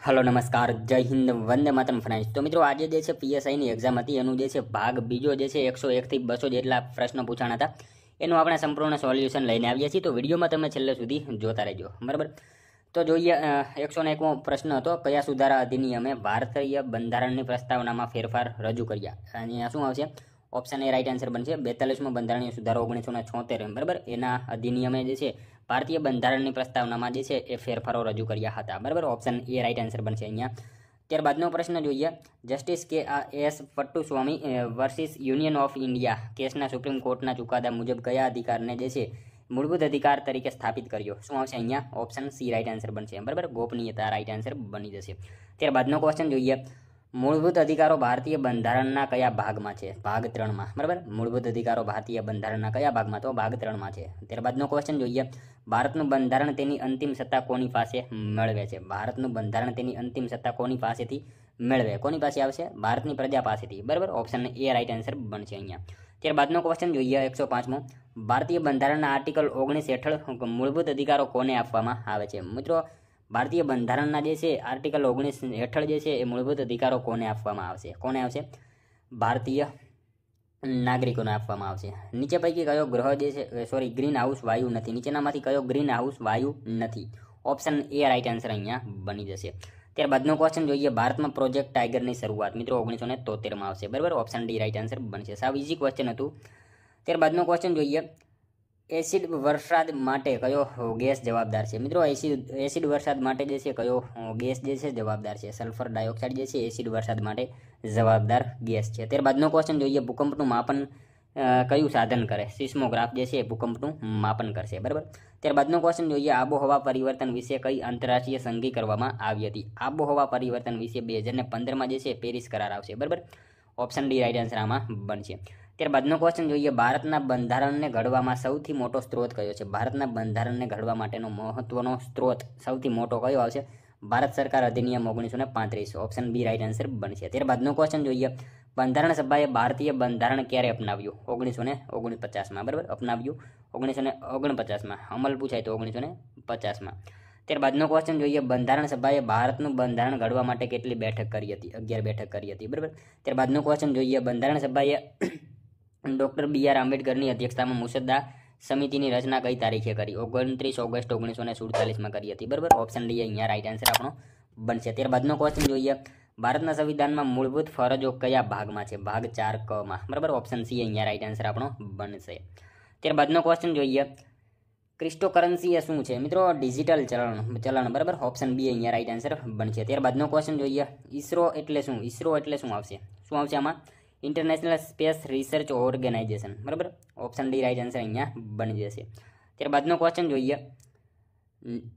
Hello नमस्कार जय Hind Vande Mataram friends. तो मित्रों आज जे पीएसआई ની એક્ઝામ હતી એનું જે છે ભાગ બીજો જે છે 101 થી 200 જેટલા પ્રશ્નો પૂછાણા હતા એનું આપણે સંપૂર્ણ સોલ્યુશન લઈને આવ્યા છીએ। તો વિડીયોમાં તમે છેલ્લે સુધી જોતા રહેજો, બરાબર। તો જોઈએ 101મો પ્રશ્ન હતો, કયા સુધારા અધિનિયમે ભારતીય બંધારણની પ્રસ્તાવનામાં ફેરફાર રજૂ કર્યા? અહીંયા શું આવશે? ઓપ્શન એ રાઈટ આન્સર બનશે 42મો બંધારણીય સુધારો 1976, બરાબર। એના અધિનિયમે જે છે ભારતીય બંધારણની પ્રસ્તાવનામાં જે છે એ ફેરફારો રજૂ કર્યા હતા, બરાબર। ઓપ્શન એ રાઈટ આન્સર બનશે અહીંયા। ત્યારબાદનો પ્રશ્ન જોઈએ, justice K S Puttaswamy versus union of India કેસના સુપ્રીમ કોર્ટના ચુકાદા મુજબ કયા અધિકારને જે છે મૂળભૂત અધિકાર તરીકે સ્થાપિત કર્યો? શું આવશે અહીંયા? ઓપ્શન સી રાઈટ આન્સર બનશે, બરાબર। ગોપનીયતા રાઈટ આન્સર બની જશે। ત્યારબાદનો ક્વેશ્ચન જોઈએ, મૂળભૂત અધિકારો ભારતીય બંધારણના કયા ભાગમાં છે? ભાગ 3માં, બરાબર। મૂળભૂત અધિકારો ભારતીય બંધારણના કયા ભાગમાં? તો ભાગ 3માં છે। ત્યારબાદનો ક્વેશ્ચન જોઈએ, ભારતનું બંધારણ તેની અંતિમ સત્તા કોની પાસે મેળવે છે? ભારતનું બંધારણ તેની અંતિમ સત્તા કોની પાસેથી મેળવે? કોની પાસે આવશે? ભારતની પ્રજા પાસેથી, બરાબર। ઓપ્શન એ રાઈટ આન્સર બનશે અહીંયા। ત્યારબાદનો ક્વેશ્ચન જોઈએ 105મો, ભારતીય બંધારણના આર્ટિકલ 19 હેઠળ મૂળભૂત અધિકારો કોને આપવામાં આવે છે? મિત્રો ભારતીય બંધારણના જે છે આર્ટિકલ 19 હેઠળ જે છે એ મૂળભૂત અધિકારો કોને આપવામાં આવશે? કોને આવશે? ભારતીય નાગરિકોને આપવામાં આવશે। નીચે પૈકી કયો ગ્રહ જે છે ગ્રીન હાઉસ વાયુ નથી? નીચેનામાંથી કયો ગ્રીન હાઉસ વાયુ નથી? ઓપ્શન એ રાઈટ આન્સર અહીંયા બની જશે। ત્યારબાદનો ક્વેશ્ચન જોઈએ, ભારતમાં પ્રોજેક્ટ ટાઈગરની શરૂઆત મિત્રો 1973માં આવશે, બરાબર। ઓપ્શન ડી રાઈટ આન્સર બનશે। સાવ ઇઝી ક્વેશ્ચન હતું। ત્યારબાદનો ક્વેશ્ચન જોઈએ, એસિડ વરસાદ માટે કયો ગેસ જવાબદાર છે? મિત્રો એસિડ વરસાદ માટે જે છે કયો ગેસ જે છે જવાબદાર છે? સલ્ફર ડાયોક્સાઇડ જે છે એસિડ વરસાદ માટે જવાબદાર ગેસ છે। ત્યારબાદનો ક્વેશ્ચન જોઈએ, ભૂકંપનું માપન કયું સાધન કરે? સિસ્મોગ્રાફ જે છે ભૂકંપનું માપન કરશે, બરાબર। ત્યારબાદનો ક્વેશ્ચન જોઈએ, આબોહવા પરિવર્તન વિશે કઈ આંતરરાષ્ટ્રીય સંધિ કરવામાં આવી હતી? આબોહવા પરિવર્તન વિશે 2015માં જે છે પેરિસ કરાર આવશે, બરાબર। ઓપ્શન ડી રાઈટ આન્સર આમાં બનશે। ત્યારબાદનો ક્વેશ્ચન જોઈએ, ભારતના બંધારણને ઘડવામાં સૌથી મોટો સ્ત્રોત કયો છે? ભારતના બંધારણને ઘડવા માટેનો મહત્વનો સ્ત્રોત સૌથી મોટો કયો આવશે? ભારત સરકાર અધિનિયમ 1935, ઓપ્શન બી રાઈટ આન્સર બનશે। ત્યારબાદનો ક્વેશ્ચન જોઈએ, બંધારણ સભાએ ભારતીય બંધારણ ક્યારે અપનાવ્યું? 1949માં, બરાબર। અપનાવ્યું 1949માં, અમલ પૂછાય તો 1950માં। ત્યારબાદનો ક્વેશ્ચન જોઈએ, બંધારણ સભાએ ભારતનું બંધારણ ઘડવા માટે કેટલી બેઠક કરી હતી? 11 બેઠક કરી હતી, બરાબર। ત્યારબાદનો ક્વેશ્ચન જોઈએ, બંધારણ સભાએ ડૉક્ટર બી.આર. આંબેડકરની અધ્યક્ષતામાં મુસદ્દા સમિતિની રચના કઈ તારીખે કરી? 29 ઓગસ્ટ 1947માં કરી હતી, બરાબર। ઓપ્શન ડી અહીંયા રાઈટ આન્સર આપણો બનશે। ત્યારબાદનો ક્વેશ્ચન જોઈએ, ભારતના સંવિધાનમાં મૂળભૂત ફરજો કયા ભાગમાં છે? ભાગ 4કમાં, બરાબર। ઓપ્શન સી અહીંયા રાઈટ આન્સર આપણો બનશે। ત્યારબાદનો ક્વેશ્ચન જોઈએ, ક્રિપ્ટોકરન્સી એ શું છે? મિત્રો ડિજિટલ ચલણ, બરાબર। ઓપ્શન બી અહીંયા રાઈટ આન્સર બનશે। ત્યારબાદનો ક્વેશ્ચન જોઈએ, ઈસરો એટલે શું? ઈસરો એટલે શું આવશે? શું આવશે આમાં? ઇન્ટરનેશનલ સ્પેસ રિસર્ચ ઓર્ગેનાઇઝેશન, બરાબર। ઓપ્શન ડી રાઈટ આન્સર અહીંયા બની જશે। ત્યારબાદનો ક્વેશ્ચન જોઈએ,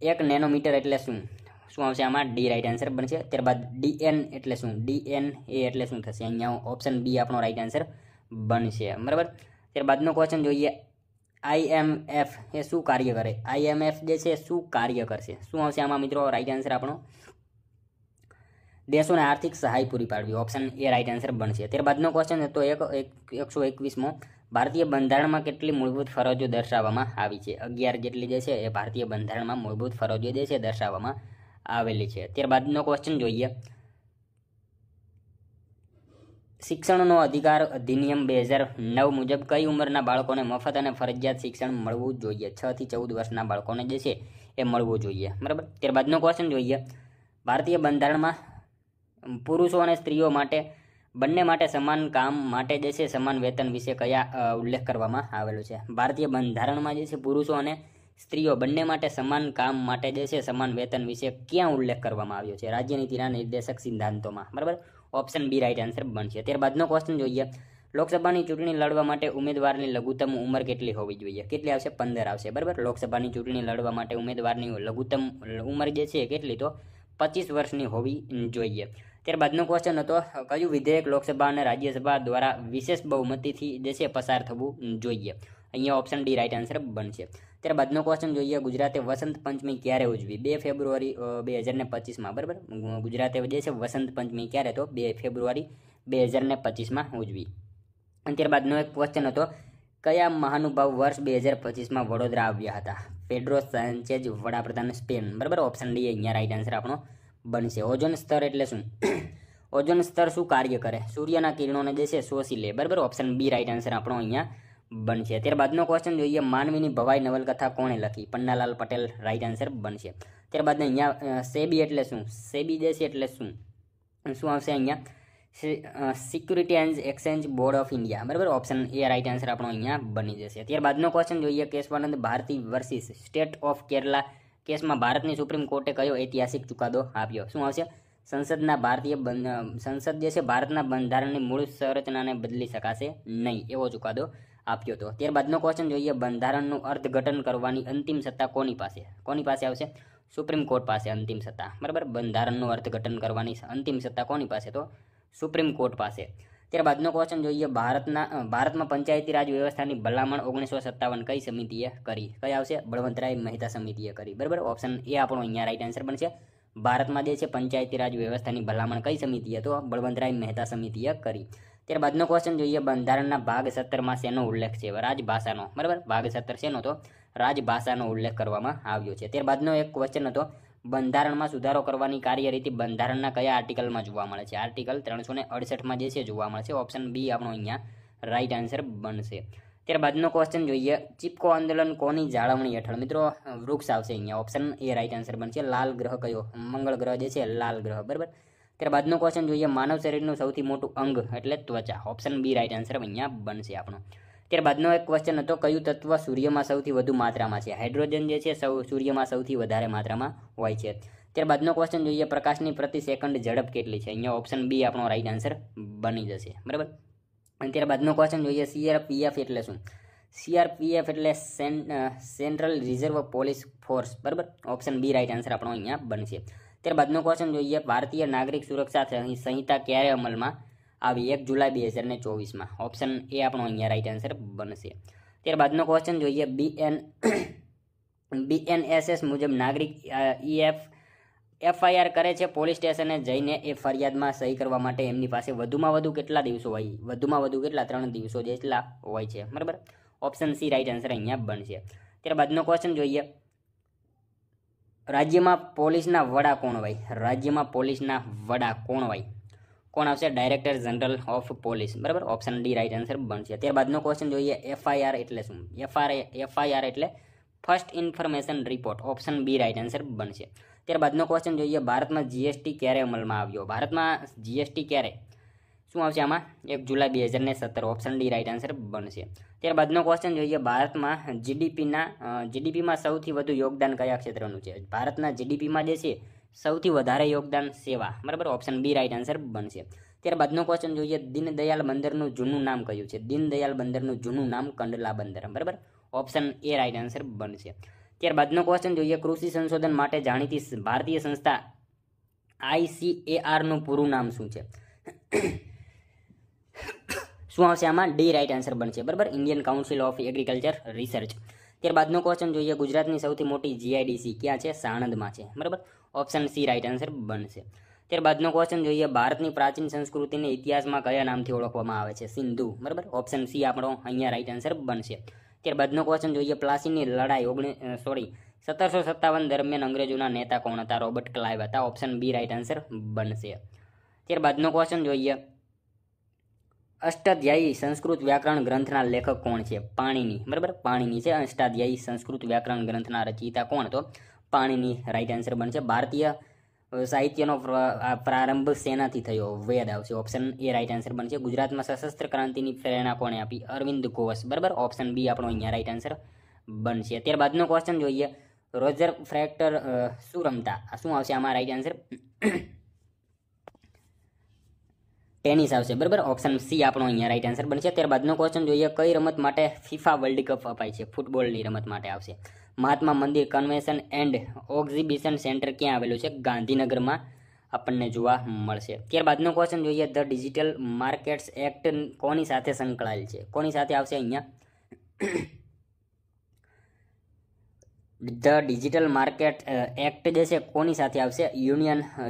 1 નેનોમીટર એટલે શું? શું આવશે આમાં? ડી રાઈટ આન્સર બનશે। ત્યારબાદ ડીએન એટલે શું? ડીએનએ એટલે શું થશે? અહીંયા ઓપ્શન બી આપણો રાઈટ આન્સર બનશે, બરાબર। ત્યારબાદનો ક્વેશ્ચન જોઈએ, IMF એ શું કાર્ય કરે? IMF જે છે શું કાર્ય કરશે? શું આવશે આમાં મિત્રો? રાઈટ આન્સર આપણો દેશોને આર્થિક સહાય પૂરી પાડવી, ઓપ્શન એ રાઈટ આન્સર બનશે। ત્યારબાદનો ક્વેશ્ચન હતો 121મો, ભારતીય બંધારણમાં કેટલી મૂળભૂત ફરજો દર્શાવવામાં આવી છે? 11 જેટલી જે છે એ ભારતીય બંધારણમાં મૂળભૂત ફરજો જે છે દર્શાવવામાં આવેલી છે। ત્યારબાદનો ક્વેશ્ચન જોઈએ, શિક્ષણનો અધિકાર અધિનિયમ 2009 મુજબ કઈ ઉંમરના બાળકોને મફત અને ફરજિયાત શિક્ષણ મળવું જોઈએ? 6 થી 14 વર્ષના બાળકોને જે છે એ મળવું જોઈએ, બરાબર। ત્યારબાદનો ક્વેશ્ચન જોઈએ, ભારતીય બંધારણમાં પુરુષો અને સ્ત્રીઓ માટે બંને માટે સમાન કામ માટે જે છે સમાન વેતન વિશે કયા ઉલ્લેખ કરવામાં આવેલો છે? ભારતીય બંધારણમાં જે છે પુરુષો અને સ્ત્રીઓ બંને માટે સમાન કામ માટે જે છે સમાન વેતન વિશે ક્યાં ઉલ્લેખ કરવામાં આવ્યો છે? રાજ્યનીતિના નિર્દેશક સિદ્ધાંતોમાં, બરાબર। ઓપ્શન બી રાઈટ આન્સર બનશે। ત્યારબાદનો ક્વેશ્ચન જોઈએ, લોકસભાની ચૂંટણી લડવા માટે ઉમેદવારની લઘુત્તમ ઉંમર કેટલી હોવી જોઈએ? કેટલી આવશે? 15 આવશે, બરાબર। લોકસભાની ચૂંટણી લડવા માટે ઉમેદવારની લઘુત્તમ ઉંમર જે છે કેટલી? તો 25 વર્ષની હોવી જોઈએ। ત્યારબાદનો ક્વેશ્ચન હતો, કયું વિધેયક લોકસભા અને રાજ્યસભા દ્વારા વિશેષ બહુમતીથી જે છે પસાર થવું જોઈએ? અહીંયા ઓપ્શન ડી રાઈટ આન્સર બનશે। ત્યારબાદનો ક્વેશ્ચન જોઈએ, ગુજરાતે વસંત પંચમી ક્યારે ઉજવી? 2 ફેબ્રુઆરી 2025માં, બરાબર। ગુજરાતે જે છે વસંત પંચમી ક્યારે? તો 2 ફેબ્રુઆરી 2025માં ઉજવી। અને ત્યારબાદનો એક ક્વેશ્ચન હતો, કયા મહાનુભાવ વર્ષ 2025માં વડોદરા આવ્યા હતા? પેડ્રો સાંચેઝ, વડાપ્રધાન સ્પેન, બરાબર। ઓપ્શન ડી અહીંયા રાઈટ આન્સર આપણો બનશે. ઓઝોન સ્તર એટલે શું? ઓઝોન સ્તર શું કાર્ય કરે? સૂર્યના કિરણોને જે છે શોષી લે. બરાબર, ઓપ્શન બી રાઈટ આન્સર આપણો અહીંયા બનશે. ત્યારબાદનો ક્વેશ્ચન જોઈએ, માનવીની ભવાઈ નવલકથા કોણે લખી? પન્નાલાલ પટેલ રાઈટ આન્સર બનશે. ત્યારબાદ અહીંયા સેબી એટલે શું? સેબી જે છે એટલે શું? શું આવશે અહીંયા? Security and exchange board of India. બરાબર, ઓપ્શન એ રાઈટ આન્સર આપણો અહીંયા બની જશે. ત્યારબાદનો ક્વેશ્ચન જોઈએ, Kesavananda Bharati versus state of Kerala કેસમાં ભારતની સુપ્રીમ કોર્ટે કયો ઐતિહાસિક ચુકાદો આપ્યો? શું આવશે? સંસદ જે છે ભારતના બંધારણની મૂળ સંરચનાને બદલી શકાશે નહીં, એવો ચુકાદો આપ્યો હતો. ત્યારબાદનો ક્વેશ્ચન જોઈએ, બંધારણનું અર્થઘટન કરવાની અંતિમ સત્તા કોની પાસે? કોની પાસે આવશે? સુપ્રીમ કોર્ટ પાસે અંતિમ સત્તા. બરાબર, બંધારણનું અર્થઘટન કરવાની અંતિમ સત્તા કોની પાસે? તો સુપ્રીમ કોર્ટ પાસે. ત્યારબાદનો ક્વેશ્ચન જોઈએ, ભારતમાં પંચાયતી રાજ વ્યવસ્થાની ભલામણ 1957 કઈ સમિતિએ કરી? કઈ આવશે? બળવંતરાય મહેતા સમિતિએ કરી. બરાબર, ઓપ્શન એ આપણો અહીંયા રાઈટ આન્સર બનશે. ભારતમાં જે છે પંચાયતી રાજ વ્યવસ્થાની ભલામણ કઈ સમિતિએ? તો બળવંતરાય મહેતા સમિતિએ કરી. ત્યારબાદનો ક્વેશ્ચન જોઈએ, બંધારણના ભાગ 17માં શેનો ઉલ્લેખ છે? રાજભાષાનો. બરાબર, ભાગ 17 શેનો? તો રાજભાષાનો ઉલ્લેખ કરવામાં આવ્યો છે. ત્યારબાદનો એક ક્વેશ્ચન હતો, બંધારણમાં સુધારો કરવાની કાર્યરીતિ બંધારણના કયા આર્ટિકલમાં જોવા મળે છે? આર્ટિકલ 368માં જે છે જોવા મળે છે. ઓપ્શન બી આપણો અહીંયા રાઈટ આન્સર બનશે. ત્યારબાદનો ક્વેશ્ચન જોઈએ, ચિપકો આંદોલન કોની જાળવણી હેઠળ? મિત્રો વૃક્ષ આવશે અહીંયા. ઓપ્શન એ રાઈટ આન્સર બનશે. લાલ ગ્રહ કયો? મંગળ ગ્રહ જે છે લાલ ગ્રહ. બરાબર. ત્યારબાદનો ક્વેશ્ચન જોઈએ, માનવ શરીરનું સૌથી મોટું અંગ એટલે ત્વચા. ઓપ્શન બી રાઈટ આન્સર અહીંયા બનશે આપણો. ત્યારબાદનો એક ક્વેશ્ચન હતો, કયું તત્વ સૂર્યમાં સૌથી વધુ માત્રામાં છે? હાઇડ્રોજન જે છે સૂર્યમાં સૌથી વધારે માત્રામાં હોય છે. ત્યારબાદનો ક્વેશ્ચન જોઈએ, પ્રકાશની પ્રતિ સેકન્ડ ઝડપ કેટલી છે? અહીંયા ઓપ્શન બી આપણો રાઈટ આન્સર બની જશે. બરાબર. અને ત્યારબાદનો ક્વેશ્ચન જોઈએ, સીઆરપીએફ એટલે શું? સીઆરપીએફ એટલે સેન્ટ્રલ રિઝર્વ પોલીસ ફોર્સ. બરાબર, ઓપ્શન બી રાઈટ આન્સર આપણો અહીંયા બનશે. ત્યારબાદનો ક્વેશ્ચન જોઈએ, ભારતીય નાગરિક સુરક્ષા સંહિતા ક્યારે અમલમાં આવી? 1 જુલાઈ 2024માં. ઓપ્શન એ આપણો અહીંયા રાઈટ આન્સર બનશે. ત્યારબાદનો ક્વેશ્ચન જોઈએ, બીએનએસએસ મુજબ નાગરિક એફઆઈઆર કરે છે, પોલીસ સ્ટેશને જઈને એ ફરિયાદમાં સહી કરવા માટે એમની પાસે વધુમાં વધુ કેટલા દિવસો હોય? વધુમાં વધુ કેટલા? 3 દિવસો જેટલા હોય છે. બરાબર, ઓપ્શન સી રાઈટ આન્સર અહીંયા બનશે. ત્યારબાદનો ક્વેશ્ચન જોઈએ, રાજ્યમાં પોલીસના વડા કોણ હોય? રાજ્યમાં પોલીસના વડા કોણ હોય? કોણ આવશે? Director general of police. બરાબર, ઓપ્શન ડી રાઈટ આન્સર બનશે. ત્યારબાદનો ક્વેશ્ચન જોઈએ, એફઆઈઆર એટલે શું? એફઆઈઆર એટલે first information report. Option B right answer બનશે. ત્યારબાદનો ક્વેશ્ચન જોઈએ, ભારતમાં જીએસટી ક્યારે અમલમાં આવ્યો? ભારતમાં જીએસટી ક્યારે? શું આવશે આમાં? 1 જુલાઈ 2017. ઓપ્શન ડી રાઈટ આન્સર બનશે. ત્યારબાદનો ક્વેશ્ચન જોઈએ, ભારતમાં જીડીપીમાં સૌથી વધુ યોગદાન કયા ક્ષેત્રનું છે? ભારતના જીડીપીમાં જે છે સૌથી વધારે યોગદાન સેવા. બરાબર, ઓપ્શન બી રાઈટ આન્સર બનશે. ત્યારબાદનો ક્વેશ્ચન જોઈએ, દીનદયાલ બંદરનું જૂનું નામ કયું છે? દીનદયાલ બંદરનું જૂનું નામ કંડલા બંદર. બરાબર, ઓપ્શન એ રાઈટ આન્સર બનશે. ત્યારબાદનો ક્વેશ્ચન જોઈએ, કૃષિ સંશોધન માટે જાણીતી ભારતીય સંસ્થા ICARનું પૂરું નામ શું છે? શું આવશે આમાં? ડી રાઈટ આન્સર બનશે. બરાબર, Indian council of agriculture research. ત્યારબાદનો ક્વેશ્ચન જોઈએ, ગુજરાતની સૌથી મોટી જીઆઈડીસી ક્યાં છે? સાણંદમાં છે. બરાબર, ઓપ્શન સી રાઈટ આન્સર બનશે. ત્યારબાદનો ક્વેશ્ચન જોઈએ, ભારતની પ્રાચીન સંસ્કૃતિને ઇતિહાસમાં કયા નામથી ઓળખવામાં આવે છે? સિંધુ. બરાબર, ઓપ્શન સી આપણો અહીંયા રાઈટ આન્સર બનશે. ત્યારબાદનો ક્વેશ્ચન જોઈએ, પ્લાસીની લડાઈ 1757 દરમિયાન અંગ્રેજોના નેતા કોણ હતા? રોબર્ટ ક્લાઇવ હતા. ઓપ્શન બી રાઈટ આન્સર બનશે. ત્યારબાદનો ક્વેશ્ચન જોઈએ, અષ્ટાધ્યાયી સંસ્કૃત વ્યાકરણ ગ્રંથના લેખક કોણ છે? પાણીની. બરાબર, પાણીની છે અષ્ટાધ્યાયી સંસ્કૃત વ્યાકરણ ગ્રંથના રચયિતા કોણ? તો પાણીની રાઈટ આન્સર બનશે. ભારતીય સાહિત્યનો પ્રારંભ સેનાથી થયો? વેદ આવશે. ઓપ્શન એ રાઈટ આન્સર બનશે. ગુજરાતમાં સશસ્ત્ર ક્રાંતિની પ્રેરણા કોણે આપી? અરવિંદ ઘોષ. બરાબર, ઓપ્શન બી આપણો અહીંયા રાઈટ આન્સર બનશે. ત્યારબાદનો ક્વેશ્ચન જોઈએ, રોજર ફ્રેક્ટર શું રમતા? શું આવશે આમાં રાઈટ આન્સર? ટેનિસ આવશે. બરાબર, ઓપ્શન સી આપણો અહીંયા રાઈટ આન્સર બનશે. ત્યારબાદનો ક્વેશ્ચન જોઈએ, કઈ રમત માટે ફિફા વર્લ્ડ કપ અપાય છે? ફૂટબોલની રમત માટે આવશે. Mahatma Mandir convention and exhibition centre ક્યાં આવેલું છે? ગાંધીનગરમાં આપણને જોવા મળશે. ત્યારબાદનો ક્વેશ્ચન જોઈએ, ધ ડિજિટલ માર્કેટ્સ એક્ટ કોની સાથે સંકળાયેલ છે? કોની સાથે આવશે અહીંયા? ધ ડિજિટલ માર્કેટ એક્ટ જે છે કોની સાથે આવશે?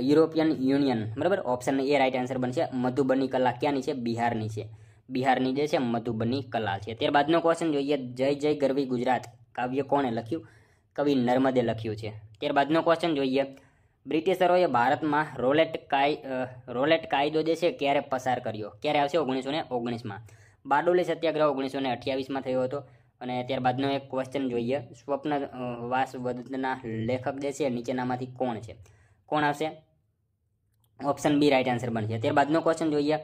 European union. બરાબર, ઓપ્શન એ રાઈટ આન્સર બનશે. મધુબની કલા ક્યાંની છે? બિહારની છે. બિહારની જે છે મધુબની કલા છે. ત્યારબાદનો ક્વેશ્ચન જોઈએ, જય જય ગરવી ગુજરાત કાવ્ય કોણે લખ્યું? કવિ નર્મદે લખ્યું છે. ત્યારબાદનો ક્વેશ્ચન જોઈએ, બ્રિટિશરોએ ભારતમાં રોલેટ કાયદો જે છે ક્યારે પસાર કર્યો? ક્યારે આવશે? 1919માં. બારડોલી સત્યાગ્રહ 1928માં થયો હતો. અને ત્યારબાદનો એક ક્વેશ્ચન જોઈએ, સ્વપ્ન વાસવદના લેખક જે છે નીચેનામાંથી કોણ છે? કોણ આવશે? ઓપ્શન બી રાઈટ આન્સર બનશે. ત્યારબાદનો ક્વેશ્ચન જોઈએ,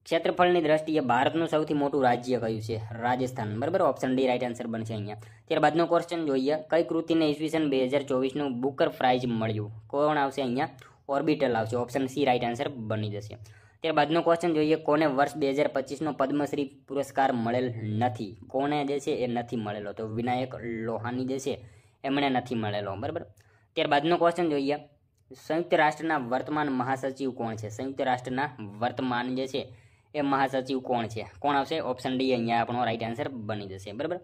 ક્ષેત્રફળની દ્રષ્ટિએ ભારતનું સૌથી મોટું રાજ્ય કયું છે? રાજસ્થાન. બરાબર, ઓપ્શન ડી રાઈટ આન્સર બનશે અહીંયા. ત્યારબાદનો ક્વેશ્ચન જોઈએ, કઈ કૃતિને ઈસવીસન 2024નું બુકર પ્રાઇઝ મળ્યું? કોણ આવશે અહીંયા? ઓર્બિટલ આવશે. ઓપ્શન સી રાઈટ આન્સર બની જશે. ત્યારબાદનો ક્વેશ્ચન જોઈએ, કોને વર્ષ 2025નો પદ્મશ્રી પુરસ્કાર મળેલ નથી? કોને જે છે એ નથી મળેલો? તો વિનાયક લોહાની જે છે એમણે નથી મળેલો. બરાબર. ત્યારબાદનો ક્વેશ્ચન જોઈએ, સંયુક્ત રાષ્ટ્રના વર્તમાન મહાસચિવ કોણ છે? સંયુક્ત રાષ્ટ્રના વર્તમાન જે છે એ મહાસચિવ કોણ છે? કોણ આવશે? ઓપ્શન ડી અહીંયા આપણો રાઈટ આન્સર બની જશે. બરાબર.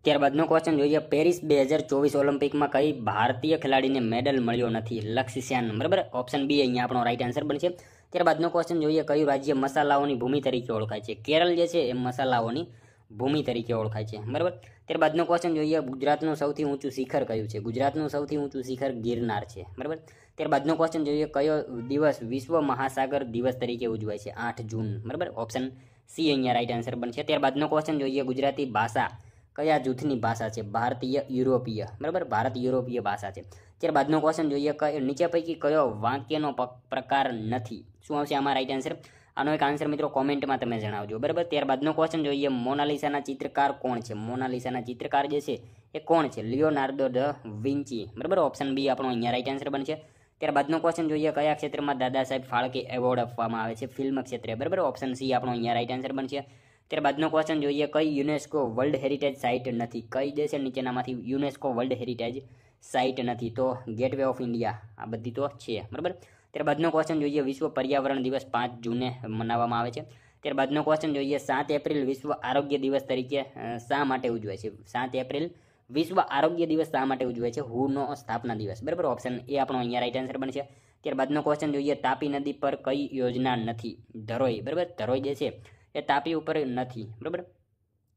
ત્યારબાદનો ક્વેશ્ચન જોઈએ, પેરિસ 2024 ઓલિમ્પિકમાં કઈ ભારતીય ખેલાડીને મેડલ મળ્યો નથી? લક્ષ્ય સેન. બરાબર, ઓપ્શન બી અહીંયા આપણો રાઈટ આન્સર બનશે. ત્યારબાદનો ક્વેશ્ચન જોઈએ, કયું રાજ્ય મસાલાઓની ભૂમિ તરીકે ઓળખાય છે? કેરળ જે છે એ મસાલાઓની ભૂમિ તરીકે ઓળખાય છે. બરાબર. ત્યારબાદનો ક્વેશ્ચન જોઈએ, ગુજરાતનું સૌથી ઊંચું શિખર કયું છે? ગુજરાતનું સૌથી ઊંચું શિખર ગિરનાર છે. બરાબર. ત્યારબાદનો ક્વેશ્ચન જોઈએ, કયો દિવસ વિશ્વ મહાસાગર દિવસ તરીકે ઉજવાય છે? 8 જૂન. બરાબર, ઓપ્શન સી અહીંયા રાઈટ આન્સર બનશે. ત્યારબાદનો ક્વેશ્ચન જોઈએ, ગુજરાતી ભાષા કયા જૂથની ભાષા છે? ભારતીય યુરોપીય. બરાબર, ભારત યુરોપીય ભાષા છે. ત્યારબાદનો ક્વેશ્ચન જોઈએ, નીચે પૈકી કયો વાક્યનો પ્રકાર નથી? શું આવશે આમાં રાઈટ આન્સર? આનો એક આન્સર મિત્રો કોમેન્ટમાં તમે જણાવજો. બરાબર. ત્યારબાદનો ક્વેશ્ચન જોઈએ, મોનાલિસાના ચિત્રકાર કોણ છે? મોનાલિસાના ચિત્રકાર જે છે એ કોણ છે? લિયોનાર્ડો ડ વિન્ચી. બરાબર, ઓપ્શન બી આપણો અહીંયા રાઈટ આન્સર બનશે. ત્યારબાદનો ક્વેશ્ચન જોઈએ, કયા ક્ષેત્રમાં દાદા સાહેબ ફાળકે એવોર્ડ આપવામાં આવે છે? ફિલ્મ ક્ષેત્રે. બરાબર, ઓપ્શન સી આપણો અહીંયા રાઈટ આન્સર બનશે. ત્યારબાદનો ક્વેશ્ચન જોઈએ, કઈ યુનેસ્કો વર્લ્ડ હેરિટેજ સાઇટ નથી? કઈ જે છે નીચેનામાંથી યુનેસ્કો વર્લ્ડ હેરિટેજ સાઇટ નથી? તો ગેટવે ઓફ ઇન્ડિયા આ બધી તો છે. બરાબર. ત્યારબાદનો ક્વેશ્ચન જોઈએ, વિશ્વ પર્યાવરણ દિવસ 5 જૂને મનાવવામાં આવે છે. ત્યારબાદનો ક્વેશ્ચન જોઈએ, 7 એપ્રિલ વિશ્વ આરોગ્ય દિવસ તરીકે શા માટે ઉજવાય છે? 7 એપ્રિલ વિશ્વ આરોગ્ય દિવસ શા માટે ઉજવાય છે? હુનો સ્થાપના દિવસ. બરાબર, ઓપ્શન એ આપણો અહીંયા રાઈટ આન્સર બનશે. ત્યારબાદનો ક્વેશ્ચન જોઈએ, તાપી નદી પર કઈ યોજના નથી? ધરોઈ. બરાબર, ધરોઈ જે છે એ તાપી ઉપર નથી. બરાબર.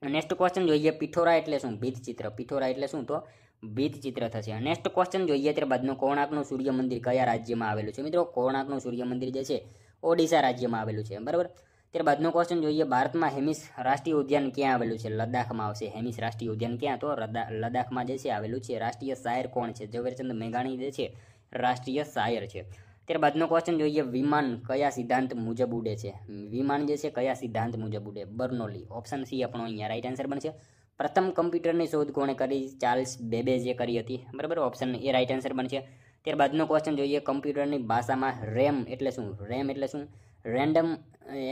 નેક્સ્ટ ક્વેશ્ચન જોઈએ, પિઠોરા એટલે શું? ભીંતચિત્ર. પિઠોરા એટલે શું? તો ભીંતચિત્ર થશે. નેક્સ્ટ ક્વેશ્ચન જોઈએ, ત્યારબાદનો કોણાર્કનું સૂર્ય મંદિર કયા રાજ્યમાં આવેલું છે? મિત્રો કોણાર્કનું સૂર્ય મંદિર જે છે ઓડિશા રાજ્યમાં આવેલું છે. બરાબર. ત્યારબાદનો ક્વેશ્ચન જોઈએ, ભારતમાં હેમિસ રાષ્ટ્રીય ઉદ્યાન ક્યાં આવેલું છે? લદ્દાખમાં આવશે. હેમિસ રાષ્ટ્રીય ઉદ્યાન ક્યાં? તો લદ્દાખમાં જે છે આવેલું છે. રાષ્ટ્રીય શાયર કોણ છે? ઝવેરચંદ મેઘાણી જે છે રાષ્ટ્રીય શાયર છે. ત્યારબાદનો ક્વેશ્ચન જોઈએ, વિમાન કયા સિદ્ધાંત મુજબ ઉડે છે? વિમાન જે છે કયા સિદ્ધાંત મુજબ ઉડે? બર્નોલી. ઓપ્શન સી આપણો અહીંયા રાઈટ આન્સર બનશે. પ્રથમ કમ્પ્યુટરની શોધ કોણે કરી? ચાર્લ્સ બેબેજે કરી હતી. બરાબર, ઓપ્શન એ રાઈટ આન્સર બનશે. ત્યારબાદનો ક્વેશ્ચન જોઈએ, કમ્પ્યુટરની ભાષામાં રેમ એટલે શું? રેમ એટલે શું? Random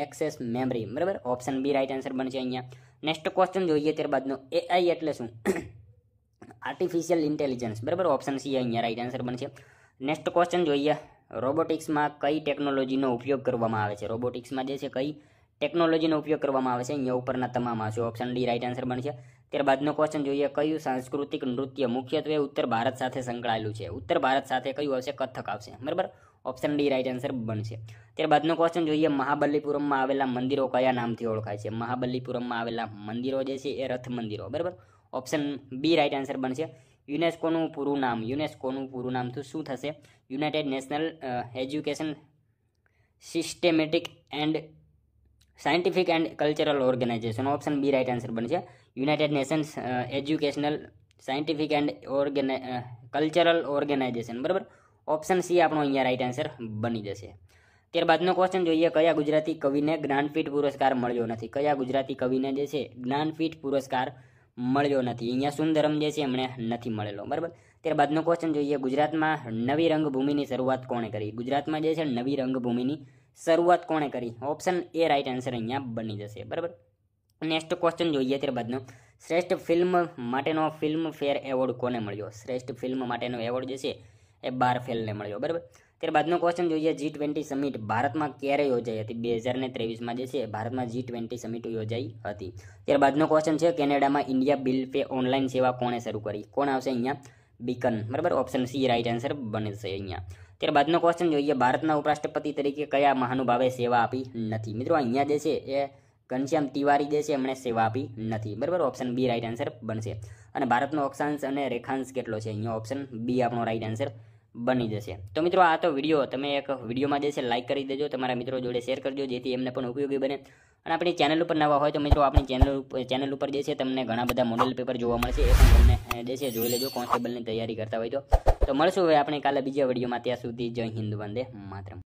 access memory. બરાબર, ઓપ્શન બી રાઈટ આન્સર બનશે અહીંયા. નેક્સ્ટ ક્વેશ્ચન જોઈએ, ત્યારબાદનો એઆઈ એટલે શું? Artificial intelligence. બરાબર, ઓપ્શન સી અહીંયા રાઈટ આન્સર બનશે. નેક્સ્ટ ક્વેશ્ચન જોઈએ, રોબોટિક્સમાં કઈ ટેકનોલોજીનો ઉપયોગ કરવામાં આવે છે? રોબોટિક્સમાં જે છે કઈ ટેકનોલોજીનો ઉપયોગ કરવામાં આવે છે? અહીંયા ઉપરના તમામ આવશે. ઓપ્શન ડી રાઈટ આન્સર બનશે. ત્યારબાદનો ક્વેશ્ચન જોઈએ, કયું સાંસ્કૃતિક નૃત્ય મુખ્યત્વે ઉત્તર ભારત સાથે સંકળાયેલું છે? ઉત્તર ભારત સાથે કયું આવશે? કથક આવશે. બરાબર, ઓપ્શન ડી રાઈટ આન્સર બનશે. ત્યારબાદનો ક્વેશ્ચન જોઈએ, મહાબલીપુરમમાં આવેલા મંદિરો કયા નામથી ઓળખાય છે? મહાબલીપુરમમાં આવેલા મંદિરો જે છે એ રથ મંદિરો. બરાબર, ઓપ્શન બી રાઈટ આન્સર બનશે. યુનેસ્કોનું પૂરું નામ? યુનેસ્કોનું પૂરું નામ તો શું થશે? United national education systematic and scientific and cultural organization. Option B right answer બનશે. United nations educational scientific and cultural organization. બરાબર, ઓપ્શન સી આપણો અહીંયા રાઈટ આન્સર બની જશે. ત્યારબાદનો ક્વેશ્ચન જોઈએ, કયા ગુજરાતી કવિને જ્ઞાનપીઠ પુરસ્કાર મળ્યો નથી? કયા ગુજરાતી કવિને જે છે જ્ઞાનપીઠ પુરસ્કાર મળ્યો નથી? અહીંયા સુંદરમ જે છે એમણે નથી મળેલો. બરાબર. ત્યારબાદનો ક્વેશ્ચન જોઈએ, ગુજરાતમાં નવી રંગભૂમિની શરૂઆત કોણે કરી? ગુજરાતમાં જે છે નવી રંગભૂમિની શરૂઆત કોણે કરી? ઓપ્શન એ રાઈટ આન્સર અહીંયા બની જશે. બરાબર. નેક્સ્ટ ક્વેશ્ચન જોઈએ, ત્યારબાદનો શ્રેષ્ઠ ફિલ્મ માટેનો ફિલ્મ ફેર એવોર્ડ કોને મળ્યો? શ્રેષ્ઠ ફિલ્મ માટેનો એવોર્ડ જે છે એ 12 ફેલને મળ્યો. બરાબર. ત્યારબાદનો ક્વેશ્ચન જોઈએ, G20 સમિટ ભારતમાં ક્યારે યોજાઈ હતી? 2023માં જે છે ભારતમાં G20 સમિટ યોજાઈ હતી. ત્યારબાદનો ક્વેશ્ચન છે, કેનેડામાં ઇન્ડિયા બિલ પે ઓનલાઈન સેવા કોણે શરૂ કરી? કોણ આવશે અહીંયા? બીકન. બરાબર, ઓપ્શન સી રાઈટ આન્સર બનશે અહીંયા. ત્યારબાદનો ક્વેશ્ચન જોઈએ, ભારતના ઉપરાષ્ટ્રપતિ તરીકે કયા મહાનુભાવે સેવા આપી નથી? મિત્રો અહીંયા જે છે એ ઘનશ્યામ તિવારી જે છે એમણે સેવા આપી નથી. બરાબર, ઓપ્શન બી રાઈટ આન્સર બનશે. અને ભારતનો અક્ષાંશ અને રેખાંશ કેટલો છે? અહીંયા ઓપ્શન બી આપણો રાઈટ આન્સર બની જશે. તો મિત્રો આ તો વિડીયો તમે એક વિડીયોમાં જે છે લાઇક કરી દેજો, તમારા મિત્રો જોડે શેર કરજો જેથી એમને પણ ઉપયોગી બને. અને આપણી ચેનલ ઉપર નવા હોય તો મિત્રો આપણી ચેનલ ઉપર જે છે તમને ઘણા બધા મોડેલ પેપર જોવા મળશે, એ પણ તમને જે છે જોઈ લેજો કોન્સ્ટેબલની તૈયારી કરતા હોય તો મળશું હવે આપણે કાલે બીજા વિડીયોમાં. ત્યાં સુધી જય હિન્દ, વંદે માતરમ.